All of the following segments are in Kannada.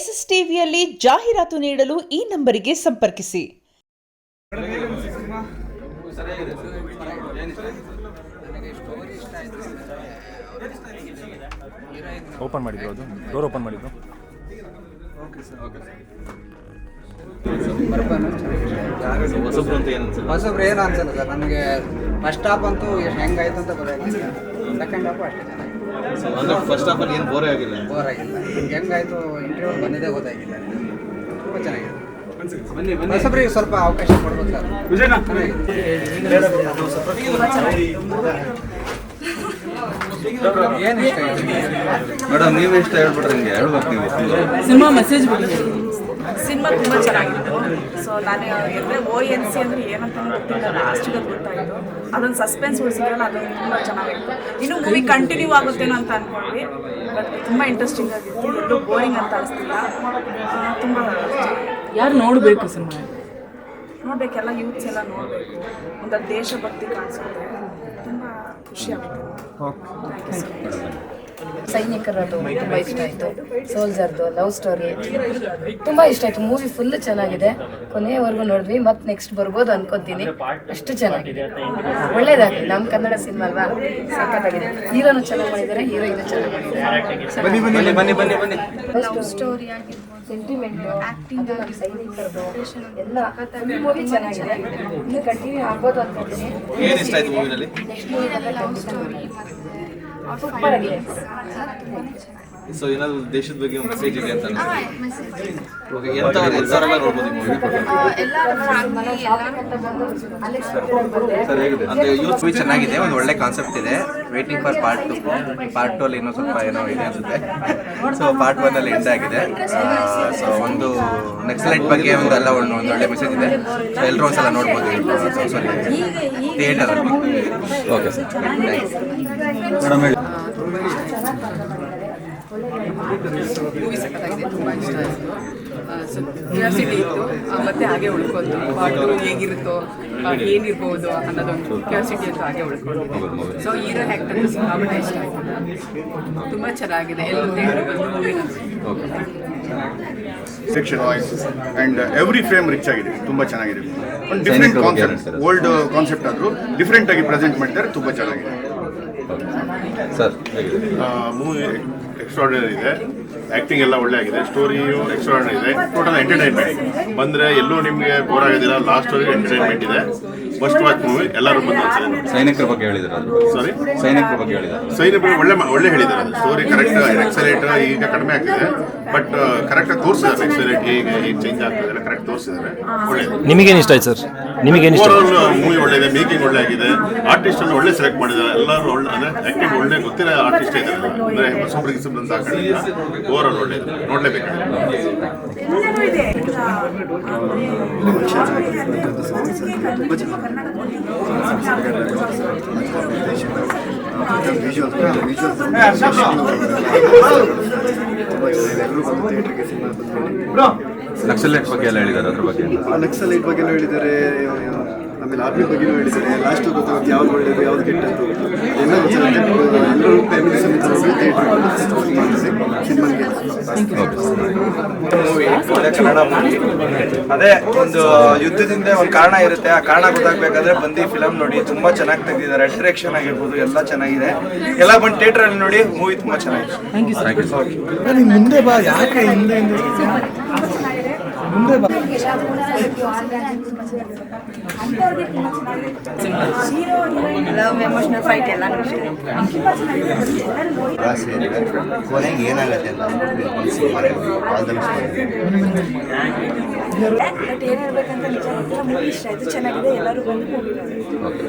ಎಸ್ಎಸ್ ಟಿವಿಯಲ್ಲಿ ಜಾಹೀರಾತು ನೀಡಲು ಈ ನಂಬರಿಗೆ ಸಂಪರ್ಕಿಸಿ. ಓಪನ್ ಮಾಡಿದ್ರು, ಅದು ಡೋರ್ ಓಪನ್ ಮಾಡಿದ್ರು. ಹೊಸಬ್ರು ಏನು ಅನ್ಸಲ್ಲ ಸರ್, ನನಗೆ ಫಸ್ಟ್ ಹಾಫ್ ಅಂತೂ ಹೆಂಗಾಯ್ತು ಅಂತ ಗೊತ್ತಾಗಿಲ್ಲ. ಸೆಕೆಂಡ್ ಹಾಫು ಅಷ್ಟೇ ಚೆನ್ನಾಗಿ. ಫಸ್ಟ್ ಹಾಫಲ್ಲಿ ಏನು ಬೋರ್ ಆಗಿಲ್ಲ ಹೆಂಗಾಯ್ತು ಇಂಟರ್ವ್ಯೂ ಬಂದಿದೆ ಗೊತ್ತಾಗಿಲ್ಲ. ತುಂಬ ಚೆನ್ನಾಗಿದೆ. ಹೊಸಬ್ರಿಗೆ ಸ್ವಲ್ಪ ಅವಕಾಶ ಕೊಡ್ಬೇಕು ಸರ್. ಏನು ಇಷ್ಟ ಮೇಡಮ್, ನೀವು ಇಷ್ಟ ಹೇಳ್ಬಿಟ್ರೆ ಹಿಂಗೆ ಹೇಳ್ಬೇಕು. ನೀವು ಸಿನಿಮಾ ಮೆಸೇಜ್ ಬಿಡಿ. ಸಿನಿಮಾ ತುಂಬ ಚೆನ್ನಾಗಿತ್ತು. ಸೊ ನಾನು ONC ಅಂದರೆ ಏನಂತ ಗೊತ್ತಿಲ್ಲ, ಲಾಸ್ಟಿಗೆ ಅದು ಗೊತ್ತಾಯಿತು. ಅದೊಂದು ಸಸ್ಪೆನ್ಸ್ ಉಳಿಸಿದ್ರಲ್ಲ, ಅದೊಂದು ತುಂಬ ಚೆನ್ನಾಗಿತ್ತು. ಇನ್ನು ಮೂವಿ ಕಂಟಿನ್ಯೂ ಆಗುತ್ತೇನೋ ಅಂತ ಅಂದ್ಕೊಂಡ್ವಿ, ಬಟ್ ತುಂಬ ಇಂಟ್ರೆಸ್ಟಿಂಗ್ ಆಗಿತ್ತು. ಎಲ್ಲೂ ಬೋರಿಂಗ್ ಅಂತ ಅನಿಸ್ತಿಲ್ಲ. ತುಂಬ ಯಾರು ನೋಡಬೇಕು ಸಿನಿಮಾ? ನೋಡಬೇಕೆಲ್ಲ ಯೂತ್ಸ್ ಎಲ್ಲ ನೋಡಬೇಕು. ಒಂದು ದೇಶಭಕ್ತಿ ಕಾಣಿಸುತ್ತೆ. ತುಂಬ ಖುಷಿ ಆಗುತ್ತೆ. ಸೈನಿಕರದು ತುಂಬ ಇಷ್ಟ ಆಯಿತು. ಸೋಲ್ಜರ್ದು ಲವ್ ಸ್ಟೋರಿ ತುಂಬ ಇಷ್ಟ ಆಯಿತು. ಮೂವಿ ಫುಲ್ ಚೆನ್ನಾಗಿದೆ. ಕೊನೆಯವರೆಗೂ ನೋಡಿದ್ವಿ, ಮತ್ತೆ ನೆಕ್ಸ್ಟ್ ಬರ್ಬೋದು ಅನ್ಕೊತೀನಿ. ಅಷ್ಟು ಚೆನ್ನಾಗಿದೆ, ಒಳ್ಳೇದಾಗಲಿ. ನಮ್ಮ ಕನ್ನಡ ಸಿನಿಮಾ ಅಲ್ವಾ, ಸಖತ್ತಾಗಿದೆ. ಹೀರೋನು ಚೆನ್ನಾಗಿ ಮಾಡಿದ್ದಾರೆ, ಹೀರೋಯಿನ್ ಚೆನ್ನಾಗಿ ಮಾಡಿದ್ದಾರೆ. ಲವ್ ಸ್ಟೋರಿ ಆಗಿರ್ಬೋದು, ಸೆಂಟಿಮೆಂಟ್, ಆ್ಯಕ್ಟಿಂಗ್, ಸೈನಿಕರದು ಎಲ್ಲ ಮೂವಿ ಚೆನ್ನಾಗಿದೆ. ಇನ್ನು ಕಂಟಿನ್ಯೂ ಆಗ್ಬೋದು ಅನ್ಕೊತೀನಿ. ಏನು ಇಷ್ಟ ಆಯ್ತು ಮೂವಿನಲ್ಲಿ? ನೆಕ್ಸ್ಟ್ ಮೂವಿನೆಲ್ಲ ಲವ್ ಸ್ಟೋರಿ ಸೂಪರ್ ಆಗಿದೆ. ಸೊ ಏನಾದ್ರು ದೇಶದ ಬಗ್ಗೆ ಒಂದು ಮೆಸೇಜ್ ಇದೆ ಅಂತ ಎಂಥವರೆಲ್ಲ ನೋಡ್ಬೋದು ಮೂವಿ? ಅಂದರೆ ಯೂತ್ ಮೂವಿ ಚೆನ್ನಾಗಿದೆ, ಒಂದು ಒಳ್ಳೆ ಕಾನ್ಸೆಪ್ಟ್ ಇದೆ. Waiting for part 2. ಪಾರ್ಟ್ 2 ಅಲ್ಲಿ ಇನ್ನೂ ಸ್ವಲ್ಪ ಏನೋ ಇದೆ ಅನಿಸುತ್ತೆ. ಸೊ ಪಾರ್ಟ್ 1 ಅಲ್ಲಿ ಎಂಡ್ ಆಗಿದೆ. ಸೊ ಒಂದು ನಕ್ಸಲೈಟ್ ಬಗ್ಗೆ ಒಂದೆಲ್ಲ ಒಂದು ಒಳ್ಳೆ ಮೆಸೇಜ್ ಇದೆ. ಸೊ ಎಲ್ಲರೂ ಒಂದ್ಸಲ ನೋಡ್ಬೋದು ಥಿಯೇಟರಲ್ಲಿ. ಓಕೆ ಸರ್, ಮೇಡಮ್ ಹೇಳಿ. ಮೂವಿ ಸಖತ್ತಾಗಿದೆ, ತುಂಬ ಇಷ್ಟ ಆಯಿತು. ಸೊ ಕ್ಯೂರಿಯಾಸಿಟಿ ಇತ್ತು, ಮತ್ತೆ ಹಾಗೆ ಉಳ್ಕೊಂಡು ಪಾಟು ಹೇಗಿರುತ್ತೋ ಏನಿರ್ಬೋದು ಅನ್ನೋದೊಂದು ಕ್ಯೂರಿಯಾಸಿಟಿ ಅಂತ ಹಾಗೆ ಉಳ್ಕೊಂಡು. ಸೊ ಹೀರೋ ಆ್ಯಕ್ಟರ್ ಸಿಕ್ಕಾಪಟ್ಟೆ ಇಷ್ಟ ಆಯಿತು, ತುಂಬ ಚೆನ್ನಾಗಿದೆ. ಎಲ್ಲರೂ ಥಿಯೇಟರ್ ಬಂದು movie section voice and every frame rich ಆಗಿದೆ, ತುಂಬ ಚೆನ್ನಾಗಿದೆ. ಒಂದು ಡಿಫ್ರೆಂಟ್ ಕಾನ್ಸೆಪ್ಟ್, ಓಲ್ಡ್ ಕಾನ್ಸೆಪ್ಟ್ ಆದರೂ ಡಿಫ್ರೆಂಟ್ ಆಗಿ ಪ್ರೆಸೆಂಟ್ ಮಾಡಿದ್ದಾರೆ, ತುಂಬ ಚೆನ್ನಾಗಿದೆ ಸರ್. ಮೂವಿ ಎಕ್ಸ್ಟ್ರಾರ್ಡಿನರಿ ಇದೆ, ಆ್ಯಕ್ಟಿಂಗ್ ಎಲ್ಲ ಒಳ್ಳೆ ಆಗಿದೆ, ಸ್ಟೋರಿಯು ಎಕ್ಸ್ಟ್ರಾರ್ಡಿನರಿ ಇದೆ. ಟೋಟಲ್ ಎಂಟರ್ಟೈನ್ಮೆಂಟ್, ಬಂದರೆ ಎಲ್ಲೂ ನಿಮಗೆ ಬೋರ್ ಆಗೋದಿಲ್ಲ. ಲಾಸ್ಟ್ ವರೆಗೆ ಎಂಟರ್ಟೈನ್ಮೆಂಟ್ ಇದೆ. ಫಸ್ಟ್ ವಾಚ್ ಮೂವಿ, ಎಲ್ಲರೂ ಬಂದು ಸೈನಿಕರ ಬಗ್ಗೆ ಹೇಳಿದ್ದಾರೆ. ಸಾರಿ, ಸೈನಿಕರ ಬಗ್ಗೆ ಹೇಳಿದ್ದಾರೆ. ಸೈನಿಕರು ಒಳ್ಳೆ ಹೇಳಿದ್ದಾರೆ. ಅದು ಸ್ಟೋರಿ ಕರೆಕ್ಟ್. ಎಕ್ಸಲೇಟ್ ಈಗ ಕಡಿಮೆ ಆಗ್ತಿದೆ, ಬಟ್ ಕರೆಕ್ಟಾಗಿ ತೋರಿಸಿದ್ದಾರೆ. ಎಕ್ಸಲೇಟ್ ಈಗ ಚೇಂಜ್ ಆಗ್ತಿದೆ, ಕರೆಕ್ಟ್ ತೋರಿಸಿದ್ದಾರೆ. ಒಳ್ಳೆಯದು. ನಿಮಗೇನು ಇಷ್ಟ ಆಯ್ತು ಸರ್? ನಿಮಗೇನು ಇಷ್ಟ? ಮೂವಿ ಒಳ್ಳೆಯದೆ, ಮೇಕಿಂಗ್ ಒಳ್ಳೆ ಆಗಿದೆ, ಆರ್ಟಿಸ್ಟ್ ಅನ್ನು ಒಳ್ಳೆ ಸೆಲೆಕ್ಟ್ ಮಾಡಿದ್ದಾರೆ. ಎಲ್ಲರೂ ಒಳ್ಳೆ ಅಂದರೆ ಆ್ಯಕ್ಟಿಂಗ್ ಒಳ್ಳೆ ಗೊತ್ತಿರೋ ಆರ್ಟಿಸ್ಟ್ ಇದ್ದಾರೆ. ಅಂದರೆ ಹೊಸಬ್ರಿಗೆ ಅಂತ ಹಾಕೊಂಡಿಲ್ಲ, ಓವರ್ ಆಲ್ ಒಳ್ಳೆಯದು, ನೋಡಲೇಬೇಕಾಗಿದೆ. ನಕ್ಸಲೈಟ್ ಬಗ್ಗೆ ಎಲ್ಲ ಹೇಳಿದ್ದಾರೆ. ಅದ್ರ ಬಗ್ಗೆ ನಕ್ಸಲೈಟ್ ಬಗ್ಗೆ ಹೇಳಿದ್ದಾರೆ, ಆಮೇಲೆ ಆರ್ಮಿ ಬಗ್ಗೆನೂ ಹೇಳಿದ್ದಾರೆ. ಲಾಸ್ಟ್ ಗೊತ್ತಾಗುತ್ತೆ ಯಾವ್ದು ಒಳ್ಳೆಯದು ಯಾವ್ದು ಕೆಟ್ಟದ್ದು ಎಲ್ಲ ಗೊತ್ತಾಗುತ್ತೆ. ಎಲ್ಲರೂ ಫ್ಯಾಮಿಲಿ ಸಮೇತ ಸಿನಿಮಾಗೆ ಕನ್ನಡ ಮೂವಿ ಅದೇ ಒಂದು ಯುದ್ಧದಿಂದ ಒಂದು ಕಾರಣ ಇರುತ್ತೆ. ಆ ಕಾರಣ ಗೊತ್ತಾಗಬೇಕಾದ್ರೆ ಬಂದು ಫಿಲಮ್ ನೋಡಿ. ತುಂಬ ಚೆನ್ನಾಗಿ ತೆಗೆದಿದ್ದಾರೆ. ಡೈರೆಕ್ಷನ್ ಆಗಿರ್ಬೋದು ಎಲ್ಲ ಚೆನ್ನಾಗಿದೆ. ಎಲ್ಲ ಬಂದು ಥಿಯೇಟ್ರಲ್ಲಿ ನೋಡಿ. ಮೂವಿ ತುಂಬ ಚೆನ್ನಾಗಿದೆ. ಮುಂದೆ ಬಾ, ಯಾಕೆ ಹಿಂದೆ ಮುಂದೆ ಬಾ. ಲವ್, ಎಮೋಷನಲ್ ಫೈಟ್ ಎಲ್ಲ ಕೊನೆಗೆ ಏನಾಗುತ್ತೆ ಅಂತ ಏನಿರ್ಬೇಕಂತ ನಿಜ ಮೂವಿ ಇಷ್ಟ ಆಯಿತು, ಚೆನ್ನಾಗಿದೆ. ಎಲ್ಲರೂ ಬಂದು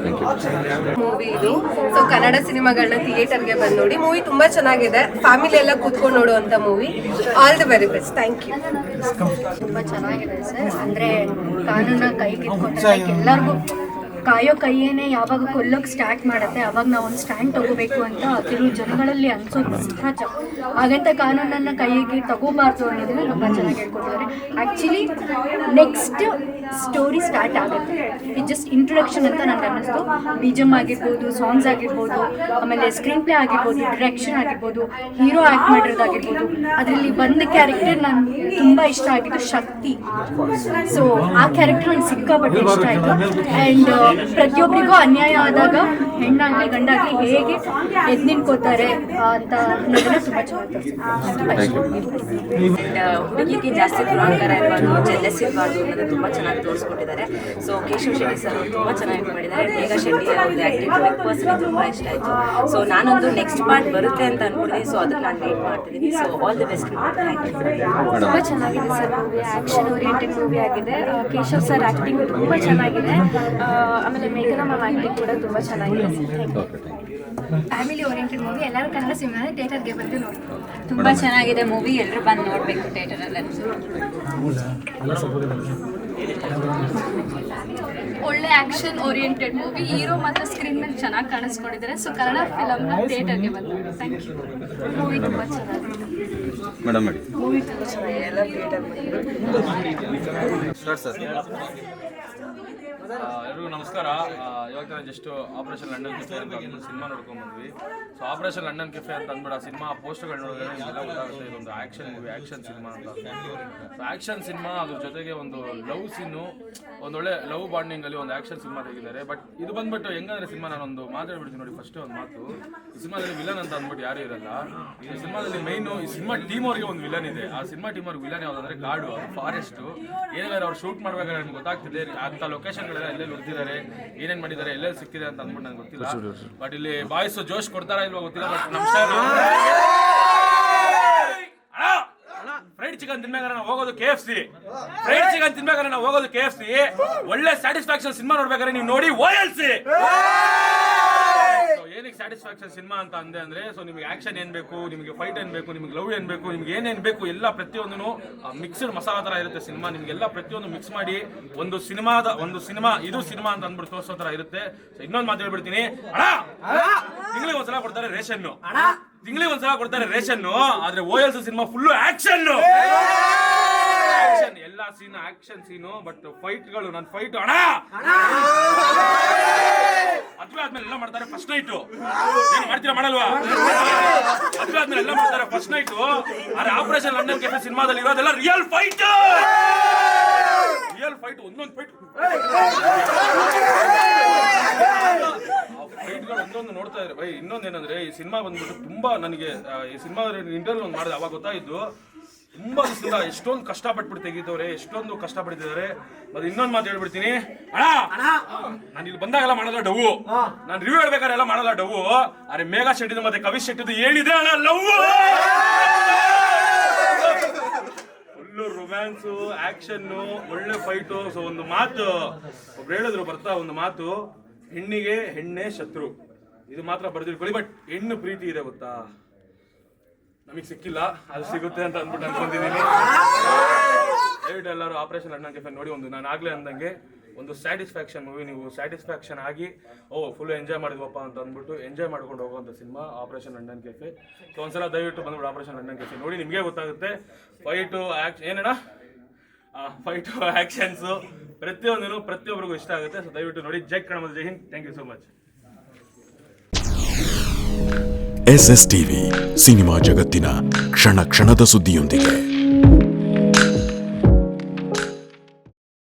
ಮೂವಿ ಇದು. ಸೊ ಕನ್ನಡ ಸಿನಿಮಾಗಳನ್ನ ಥಿಯೇಟರ್ಗೆ ಬಂದು ನೋಡಿ. ಮೂವಿ ತುಂಬಾ ಚೆನ್ನಾಗಿದೆ, ಫ್ಯಾಮಿಲಿ ಎಲ್ಲ ಕೂತ್ಕೊಂಡು ನೋಡುವಂತ movie. All the very best. Thank you. ತುಂಬಾ ಚೆನ್ನಾಗಿದೆ ಸರ್. ಅಂದ್ರೆ ಕಾನೂನ ಕೈಗೆತ್ಕೊಂಡು ಎಲ್ಲರಿಗೂ ಕಾಯೋ ಕೈಯೇನೆ ಯಾವಾಗ ಕೊಲ್ಲೋಕೆ ಸ್ಟಾರ್ಟ್ ಮಾಡುತ್ತೆ ಅವಾಗ ನಾವು ಒಂದು ಸ್ಟ್ಯಾಂಡ್ ತಗೋಬೇಕು ಅಂತ ಕೆಲವು ಜನಗಳಲ್ಲಿ ಅನ್ಸೋದು ಸಹಜ. ಹಾಗಂತ ಕಾನೂನನ್ನು ಕೈಗೆ ತಗೋಬಾರ್ದು ಅನ್ನೋದನ್ನ ತುಂಬ ಚೆನ್ನಾಗಿ ಹೇಳ್ಕೊಟ್ಟಿದ್ದಾರೆ. ಆ್ಯಕ್ಚುಲಿ ನೆಕ್ಸ್ಟ್ ಸ್ಟೋರಿ ಸ್ಟಾರ್ಟ್ ಆಗುತ್ತೆ. ಇದು ಜಸ್ಟ್ ಇಂಟ್ರೊಡಕ್ಷನ್ ಅಂತ ನನಗೆ ಅನ್ನಿಸ್ತು. ಬಿಜಮ್ ಆಗಿರ್ಬೋದು, ಸಾಂಗ್ಸ್ ಆಗಿರ್ಬೋದು, ಆಮೇಲೆ ಸ್ಕ್ರೀನ್ ಪ್ಲೇ ಆಗಿರ್ಬೋದು, ಡೈರೆಕ್ಷನ್ ಆಗಿರ್ಬೋದು, ಹೀರೋ ಆ್ಯಕ್ಟ್ ಮಾಡಿರೋದಾಗಿರ್ಬೋದು, ಅದರಲ್ಲಿ ಬಂದ ಕ್ಯಾರೆಕ್ಟರ್ ನನಗೆ ತುಂಬ ಇಷ್ಟ ಆಗಿದ್ದು ಶಕ್ತಿ. ಸೊ ಆ ಕ್ಯಾರೆಕ್ಟರ್ ನನಗೆ ಸಿಕ್ಕಾಪಟ್ಟೆ ಇಷ್ಟ ಆಯಿತು. ಆ್ಯಂಡ್ ಪ್ರತಿಯೊಬ್ಬರಿಗೂ ಅನ್ಯಾಯ ಆದಾಗ ಹೆಣ್ಣಾಗಲಿ ಗಂಡಾಗಲಿ ಹೇಗೆ ಎದ್ದು ನಿಂತ್ಕೋತಾರೆ ಅಂತ ಅನ್ನೋದನ್ನ ತುಂಬ ಚೆನ್ನಾಗಿ ಹುಡುಗಿಗೆ ಜಾಸ್ತಿ ದುರಾಂಕಾರ ಇರಬಾರ್ದು, ಜೆಲ್ಲಸ್ ಇರಬಾರ್ದು ಅನ್ನೋದು ತುಂಬ ಚೆನ್ನಾಗಿ ತೋರಿಸ್ಕೊಟ್ಟಿದ್ದಾರೆ. ಸೊ ಕೇಶವ್ ಶೆಟ್ಟಿ ಸರ್ ತುಂಬ ಚೆನ್ನಾಗಿ ಮಾಡಿದ್ದಾರೆ. ಮೇಘಾ ಶೆಟ್ಟಿ ಅವ್ರದ್ದು ಆ್ಯಕ್ಟಿಂಗ್ ಪರ್ಸನ್ ತುಂಬ ಇಷ್ಟ ಆಯಿತು. ಸೊ ನಾನೊಂದು ನೆಕ್ಸ್ಟ್ ಪಾರ್ಟ್ ಬರುತ್ತೆ ಅಂತ ಅಂದ್ಕೊಂಡಿದ್ದೀನಿ. ಸೊ ಅದಕ್ಕೆ ನಾನು ವೇಟ್ ಮಾಡ್ತಿದ್ದೀನಿ. So all the best. ತುಂಬ ಚೆನ್ನಾಗಿದೆ sir movie. Action oriented movie ಆಗಿದೆ. ಕೇಶವ್ ಸರ್ ಆ್ಯಕ್ಟಿಂಗ್ ತುಂಬ ಚೆನ್ನಾಗಿದೆ. ಆಮೇಲೆ ಮೇಘನಾ ಮ್ಯಾಮ್ ಆ್ಯಕ್ಟಿಂಗ್ ಕೂಡ ತುಂಬ ಚೆನ್ನಾಗಿದೆ. Family oriented movie. ಎಲ್ಲರೂ ಕನ್ನಡ ಸಿನಿಮಾನ ಥಿಯೇಟರ್ಗೆ ಬಂದು ನೋಡಿ. ತುಂಬ ಚೆನ್ನಾಗಿದೆ ಮೂವಿ. ಎಲ್ಲರೂ ಬಂದು ನೋಡಬೇಕು ಥಿಯೇಟರಲ್ಲಿ. ಒಳ್ಳೆ ಆ್ಯಕ್ಷನ್ ಓರಿಯೆಂಟೆಡ್ ಮೂವಿ. ಹೀರೋ ಮತ್ತು ಸ್ಕ್ರೀನ್ ಮೇಲೆ ಚೆನ್ನಾಗಿ ಕಾಣಿಸ್ಕೊಂಡಿದ್ದಾರೆ. ಸೊ ಕನ್ನಡ ಫಿಲಮ್ನ ಥಿಯೇಟರ್ಗೆ ಬಂದು ಥ್ಯಾಂಕ್ ಯು. ಮೂವಿ ತುಂಬ ಚೆನ್ನಾಗಿದೆ. ಮೇಡಮ್ ಮಾಡಿ ಮೂವಿ ತುಂಬ ಚೆನ್ನಾಗಿದೆ. ಎಲ್ಲ ಥಿಯೇಟರ್ ಎಲ್ರಿಗೂ ನಮಸ್ಕಾರ. ಇವಾಗ ತಾನೇ ಜಸ್ಟ್ ಆಪರೇಷನ್ ಲಂಡನ್ ಕೆಫೆ ಅಂತ ಒಂದು ಸಿನಿಮಾ ನೋಡ್ಕೊಂಡ್ಬಂದ್ವಿ. ಸೊ ಆಪರೇಷನ್ ಲಂಡನ್ ಕೆಫೆ ಅಂತ ಅಂದ್ಬಿಟ್ಟು ಆ ಸಿನಿಮಾ ಪೋಸ್ಟರ್ಗಳು ನೋಡಿದ್ರೆ ಎಲ್ಲ ಗೊತ್ತಾಗುತ್ತೆ ಇದೊಂದು ಆ್ಯಕ್ಷನ್ ಮೂವಿ, ಆ್ಯಕ್ಷನ್ ಸಿನಿಮಾ ಅಂತ. ಸೊ ಆ್ಯಕ್ಷನ್ ಸಿನಿಮಾ, ಅದ್ರ ಜೊತೆಗೆ ಒಂದು ಲವ್ ಸೀನು, ಒಂದೊಳ್ಳೆ ಲವ್ ಬಾಂಡಿಂಗಲ್ಲಿ ಒಂದು ಆ್ಯಕ್ಷನ್ ಸಿನಿಮಾ ತೆಗಿದ್ದಾರೆ. ಬಟ್ ಇದು ಬಂದ್ಬಿಟ್ಟು ಹೆಂಗಂದ್ರೆ ಸಿನಿಮಾ ನಾನೊಂದು ಮಾತಾಡ್ಬಿಡ್ತೀನಿ ನೋಡಿ. ಫಸ್ಟ್ ಒಂದು ಮಾತು, ಈ ಸಿನಿಮಾದಲ್ಲಿ ವಿಲನ್ ಅಂತ ಅಂದ್ಬಿಟ್ಟು ಯಾರು ಇರಲ್ಲ. ಈ ಸಿನಿಮಾದಲ್ಲಿ ಮೈನು ಈ ಸಿನಿಮಾ ಟೀಮ್ ಅವ್ರಿಗೆ ಒಂದು ವಿಲನ್ ಇದೆ. ಆ ಸಿನಿಮಾ ಟೀಮ್ ಅವ್ರಿಗೆ ವಿಲನ್ ಯಾವುದಂದ್ರೆ ಕಾಡು, ಫಾರೆಸ್ಟು. ಏನಾದ್ರು ಅವ್ರು ಶೂಟ್ ಮಾಡ್ಬೇಕಾದ್ರೆ ನಮ್ಗೆ ಗೊತ್ತಾಗ್ತಿದೆ ಅಂತ ಲೊಕೇಶನ್ಗಳೆಲ್ಲ ಎಲ್ಲೆಲ್ಲಿ ಹೊರ್ತಿದ್ದಾರೆ, ಏನೇನು ಮಾಡಿದ್ದಾರೆ, ಎಲ್ಲೆಲ್ಲಿ ಸಿಕ್ಕಿದೆ ಅಂತ ಅಂದ್ಬಿಟ್ಟು ನಂಗೆ ಗೊತ್ತಿಲ್ಲ. ಬಟ್ ಇಲ್ಲಿ ಬಾಯ್ಸ್ ಜೋಶ್ ಕೊಡ್ತಾರಾ ಇಲ್ವಾ ಗೊತ್ತಿಲ್ಲ. ಬಟ್ ನಮ್ಮ ಫ್ರೈಡ್ ಚಿಕನ್ ತಿನ್ಬೇಕಾದ್ರೆ ನಾವು ಹೋಗೋದು KFC. ಫ್ರೈಡ್ ಚಿಕನ್ ತಿನ್ಬೇಕಾದ್ರೆ ನಾವು ಹೋಗೋದು KFC. ಒಳ್ಳೆ ಸ್ಯಾಟಿಸ್ಫ್ಯಾಕ್ಷನ್ ಸಿನಿಮಾ ನೋಡ್ಬೇಕಾದ್ರೆ ನೀವು ನೋಡಿ OLC. ಏನಕ್ಕೆ ಸ್ಯಾಟಿಸ್ಫ್ಯಾಕ್ಷನ್ ಸಿನಿಮಾ ಅಂತ ಅಂದೆ ಅಂದ್ರೆ, ಸೊ ನಿಮಗೆ ಆಕ್ಷನ್ ಏನ್ ಬೇಕು, ನಿಮಗೆ ಫೈಟ್ ಏನ್ ಬೇಕು, ನಿಮಗೆ ಲವ್ ಏನ್ ಬೇಕು, ನಿಮ್ಗೆ ಏನೇನ್ ಬೇಕು ಎಲ್ಲ ಪ್ರತಿಯೊಂದು ಮಿಕ್ಸ್ಡ್ ಮಸಾಲಾ ತರ ಇರುತ್ತೆ ಸಿನಿಮಾ. ನಿಮ್ಗೆಲ್ಲ ಪ್ರತಿಯೊಂದು ಮಿಕ್ಸ್ ಮಾಡಿ ಒಂದು ಸಿನಿಮಾ ಇದು ಸಿನಿಮಾ ಅಂತ ಅಂದ್ಬಿಟ್ಟು ತೋರಿಸೋ ತರ ಇರುತ್ತೆ. ಇನ್ನೊಂದು ಮಾತು ಹೇಳ್ಬಿಡ್ತೀನಿ, ತಿಂಗಳಿಗೆ ಒಂದ್ಸಲ ಕೊಡ್ತಾರೆ ರೇಷನ್, ಆದ್ರೆ OLC ಸಿನಿಮಾ ಫುಲ್ ಆಕ್ಷನ್, ಎಲ್ಲಾ ಸೀನ್ ಆಕ್ಷನ್ ಸೀನು. ಬಟ್ ಫೈಟ್ಗಳು ನನ್ನ ಫೈಟ್ ಮದುವೆ ಆದ್ಮೇಲೆ ಎಲ್ಲ ಮಾಡ್ತಾರೆ ಫಸ್ಟ್ ನೈಟು. ಏನು ಮಾಡ್ತೀರಾ, ಮಾಡಲ್ವಾ? ಮದುವೆ ಆದ್ಮೇಲೆ ಎಲ್ಲ ಮಾಡ್ತಾರೆ ಫಸ್ಟ್ ನೈಟು. ಆದ್ರೆ ಆಪರೇಷನ್ ಲಂಡನ್ ಕೆಫೆ ಸಿನಿಮಾದಲ್ಲಿ ಇರೋದೆಲ್ಲ ರಿಯಲ್ ಫೈಟ್. ಒಂದೊಂದು ಫೈಟ್ ಫೈಟ್ಗಳು ಒಂದೊಂದು ನೋಡ್ತಾ ಇದ್ರೆ ಬೈ. ಇನ್ನೊಂದೇನಂದ್ರೆ ಈ ಸಿನಿಮಾ ಬಂದ್ಬಿಟ್ಟು ತುಂಬಾ ನನಗೆ ಈ ಸಿನಿಮಾ ಇಂಟರ್ವ್ಯೂ ಒಂದು ಮಾಡಿದೆ, ಅವಾಗ ಗೊತ್ತಾಯಿತು ತುಂಬಾ ದಿವಸದಿಂದ ಎಷ್ಟೊಂದು ಕಷ್ಟಪಟ್ಬಿಟ್ಟು ತೆಗಿತವ್ರೆ, ಎಷ್ಟೊಂದು ಕಷ್ಟಪಡ್ತಿದ್ದಾರೆ. ಮತ್ತೆ ಇನ್ನೊಂದು ಮಾತು ಹೇಳ್ಬಿಡ್ತೀನಿ, ನಾನು ಇಲ್ಲಿ ಬಂದಾಗೆಲ್ಲ ಮಾಡಲ್ಲ ಡವು, ನಾನು ರಿವ್ಯೂ ಹೇಳ್ಬೇಕಾದ್ರೆ ಎಲ್ಲ ಮಾಡಲ್ಲ ಡವು. ಅರೆ ಮೇಘಾ ಶೆಟ್ಟಿದು ಮತ್ತೆ ಕವಿ ಶೆಟ್ಟಿದು ಏನಿದೆ ಅಣ್ಣ ಲವ್, ಫುಲ್ಲು ರೊಮ್ಯಾನ್ಸು, ಆಕ್ಷನ್ನು, ಒಳ್ಳೆ ಫೈಟು. ಸೊ ಒಂದು ಮಾತು ಒಬ್ರು ಹೇಳಿದ್ರು ಬರ್ತಾ, ಒಂದು ಮಾತು, ಹೆಣ್ಣಿಗೆ ಹೆಣ್ಣೆ ಶತ್ರು, ಇದು ಮಾತ್ರ ಬರ್ದಿಟ್ಕೊಳ್ಳಿ. ಬಟ್ ಹೆಣ್ಣು ಪ್ರೀತಿ ಇದೆ ಗೊತ್ತಾ, ನಮಗೆ ಸಿಕ್ಕಿಲ್ಲ, ಅದು ಸಿಗುತ್ತೆ ಅಂತ ಅಂದ್ಬಿಟ್ಟು ಅನ್ಕೊಂಡಿದ್ದೀನಿ. ದಯವಿಟ್ಟು ಎಲ್ಲರೂ ಆಪರೇಷನ್ ಲಂಡನ್ ಕೆಫೆ ನೋಡಿ. ಒಂದು ನಾನು ಆಗ್ಲೇ ಅಂದಂಗೆ ಒಂದು ಸ್ಯಾಟಿಸ್ಫ್ಯಾಕ್ಷನ್ ಮೂವಿ. ನೀವು ಸ್ಯಾಟಿಸ್ಫ್ಯಾಕ್ಷನ್ ಆಗಿ ಫುಲ್ ಎಂಜಾಯ್ ಮಾಡಿದ್ವಪ್ಪ ಅಂತ ಅಂದ್ಬಿಟ್ಟು ಎಂಜಾಯ್ ಮಾಡ್ಕೊಂಡು ಹೋಗುವಂಥ cinema operation London cafe. So ಒಂದ್ಸಲ ದಯವಿಟ್ಟು ಬಂದ್ಬಿಟ್ಟು ಆಪರೇಷನ್ ಲಂಡನ್ ಕೆಫೆ ನೋಡಿ, ನಿಮಗೆ ಗೊತ್ತಾಗುತ್ತೆ. ಫೈಟು ಫೈಟು ಆ್ಯಕ್ಷನ್ಸು ಪ್ರತಿಯೊಬ್ಬರಿಗೂ ಇಷ್ಟ ಆಗುತ್ತೆ. ಸೊ ದಯವಿಟ್ಟು ನೋಡಿ. ಜೈ ಕನ್ನಡ, ಜೈ Hind. Thank you so much. SSTV cinema ಜಗತ್ತಿನ ಕ್ಷಣ ಕ್ಷಣದ ಸುದ್ದಿಯೊಂದಿಗೆ.